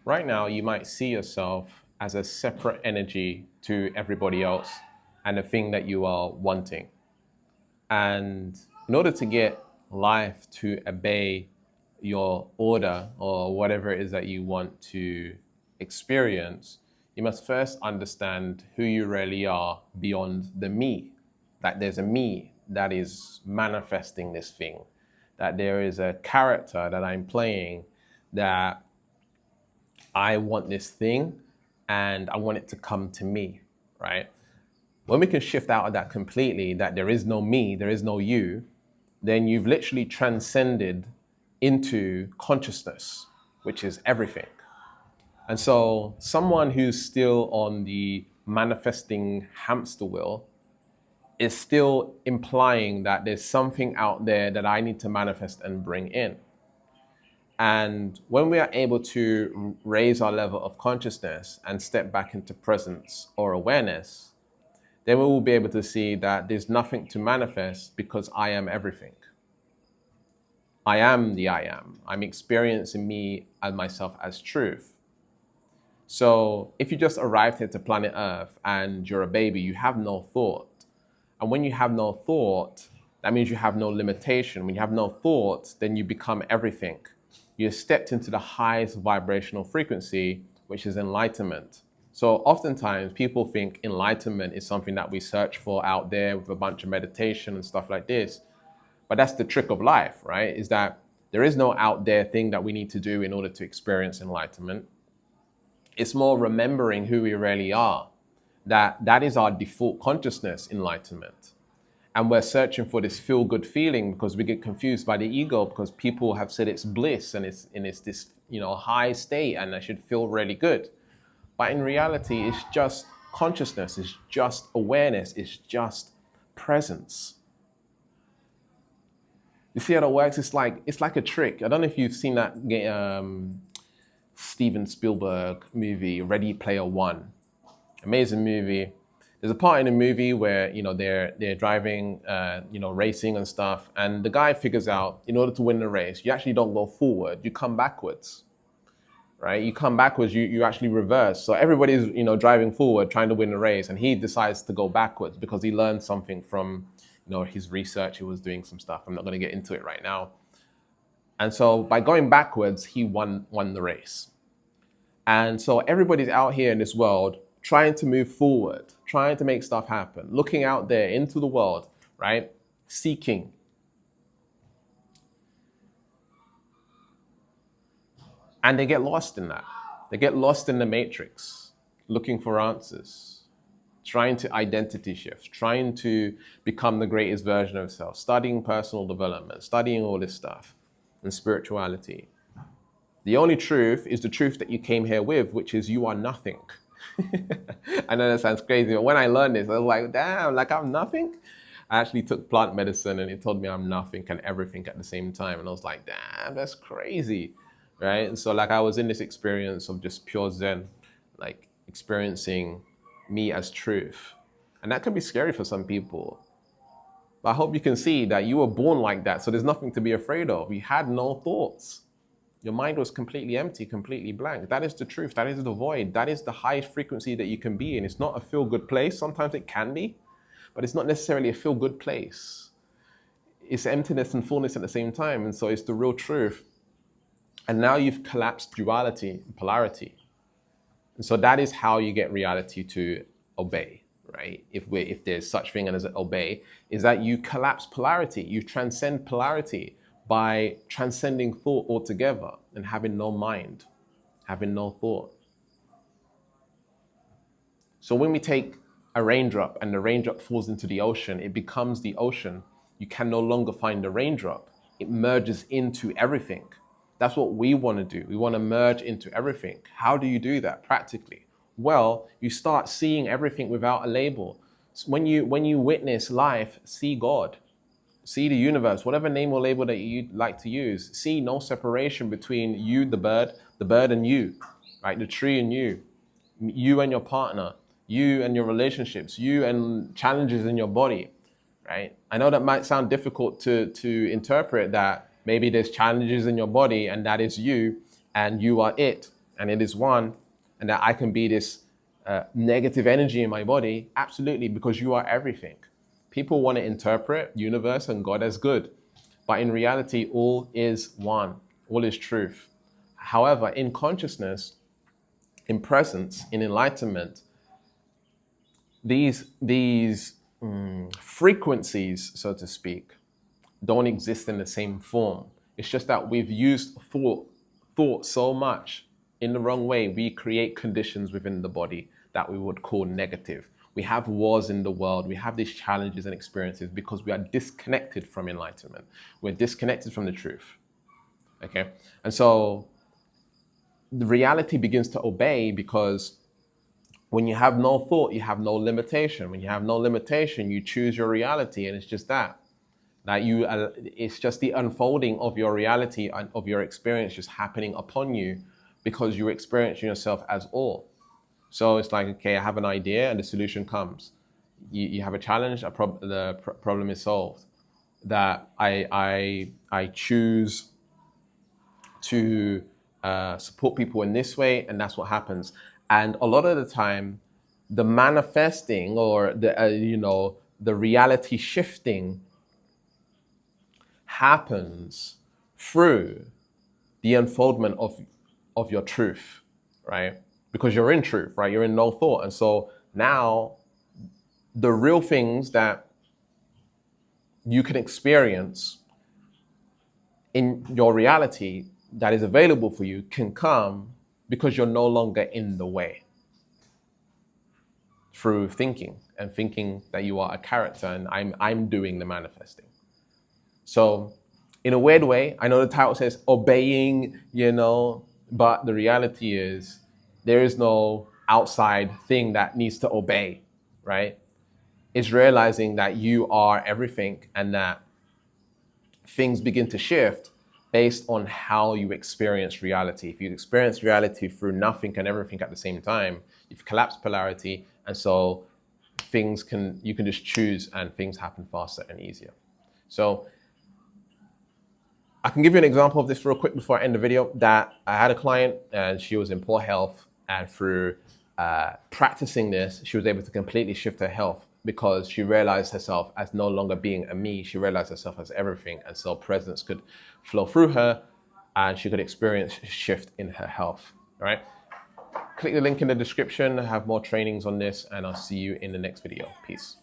Right now, you might see yourself as a separate energy to everybody else and the thing that you are wanting. And in order to get life to obey your order or whatever it is that you want to experience, you must first understand who you really are beyond the me. That there's a me that is manifesting this thing, that there is a character that I'm playing, that I want this thing and I want it to come to me, right? When we can shift out of that completely, that there is no me, there is no you, then you've literally transcended into consciousness, which is everything. And so someone who's still on the manifesting hamster wheel is still implying that there's something out there that I need to manifest and bring in. And when we are able to raise our level of consciousness and step back into presence or awareness, then we will be able to see that there's nothing to manifest because I am everything. I am the I am. I'm experiencing me and myself as truth. So if you just arrived here to planet Earth and you're a baby, you have no thought. And when you have no thought, that means you have no limitation. When you have no thought, then you become everything. You stepped into the highest vibrational frequency, which is enlightenment. So oftentimes people think enlightenment is something that we search for out there with a bunch of meditation and stuff like this. But that's the trick of life, right? Is that there is no out there thing that we need to do in order to experience enlightenment. It's more remembering who we really are. That is our default consciousness, enlightenment. And we're searching for this feel-good feeling because we get confused by the ego because people have said it's bliss and it's this, high state and I should feel really good. But in reality, it's just consciousness, it's just awareness, it's just presence. You see how it works? It's like a trick. I don't know if you've seen that Steven Spielberg movie, Ready Player One. Amazing movie. There's a part in the movie where they're driving, racing and stuff, and the guy figures out in order to win the race, you actually don't go forward, you come backwards, right? You come backwards, you actually reverse. So everybody's driving forward, trying to win the race, and he decides to go backwards because he learned something from his research. He was doing some stuff. I'm not going to get into it right now. And so by going backwards, he won the race. And so everybody's out here in this world trying to move forward, trying to make stuff happen, looking out there into the world, right? Seeking. And they get lost in that. They get lost in the matrix, looking for answers, trying to identity shift, trying to become the greatest version of self, studying personal development, studying all this stuff and spirituality. The only truth is the truth that you came here with, which is you are nothing. I know that sounds crazy, but when I learned this, I was like, damn, like I'm nothing. I actually took plant medicine and it told me I'm nothing and everything at the same time. And I was like, damn, that's crazy, right? And so like I was in this experience of just pure Zen, like experiencing me as truth. And that can be scary for some people. But I hope you can see that you were born like that, so there's nothing to be afraid of. You had no thoughts. Your mind was completely empty, completely blank. That is the truth. That is the void. That is the highest frequency that you can be in. It's not a feel-good place. Sometimes it can be, but it's not necessarily a feel-good place. It's emptiness and fullness at the same time. And so it's the real truth. And now you've collapsed duality, polarity. And so that is how you get reality to obey, right? If there's such thing as obey, is that you collapse polarity. You transcend polarity by transcending thought altogether and having no mind, having no thought. So when we take a raindrop and the raindrop falls into the ocean, it becomes the ocean. You can no longer find the raindrop. It merges into everything. That's what we want to do. We want to merge into everything. How do you do that practically? Well, you start seeing everything without a label. When you witness life, see God. See the universe, whatever name or label that you like to use. See no separation between you, the bird and you, right? The tree and you and your partner, you and your relationships, you and challenges in your body, right? I know that might sound difficult to interpret, that maybe there's challenges in your body and that is you and you are it. and it is one, and that I can be this negative energy in my body, absolutely, because you are everything. People want to interpret universe and God as good, but in reality, all is one, all is truth. However, in consciousness, in presence, in enlightenment, these frequencies, so to speak, don't exist in the same form. It's just that we've used thought so much in the wrong way. We create conditions within the body that we would call negative. We have wars in the world. We have these challenges and experiences because we are disconnected from enlightenment. We're disconnected from the truth. Okay? And so the reality begins to obey, because when you have no thought, you have no limitation. When you have no limitation, you choose your reality, and it's just that. It's just the unfolding of your reality and of your experience just happening upon you, because you're experiencing yourself as all. So it's like, okay, I have an idea and the solution comes. You have a challenge, the problem is solved. That I choose to support people in this way, and that's what happens. And a lot of the time, the manifesting or the reality shifting happens through the unfoldment of your truth, right? Because you're in truth, right? You're in no thought. And so now the real things that you can experience in your reality that is available for you can come because you're no longer in the way, through thinking and thinking that you are a character and I'm doing the manifesting. So in a weird way, I know the title says obeying, but the reality is there is no outside thing that needs to obey, right? It's realizing that you are everything, and that things begin to shift based on how you experience reality. If you experience reality through nothing and everything at the same time, you've collapsed polarity, and so you can just choose and things happen faster and easier. So I can give you an example of this real quick before I end the video. That I had a client and she was in poor health, and through practicing this, she was able to completely shift her health, because she realized herself as no longer being a me. She realized herself as everything, and so presence could flow through her, and she could experience a shift in her health. All right. Click the link in the description. I have more trainings on this, and I'll see you in the next video. Peace.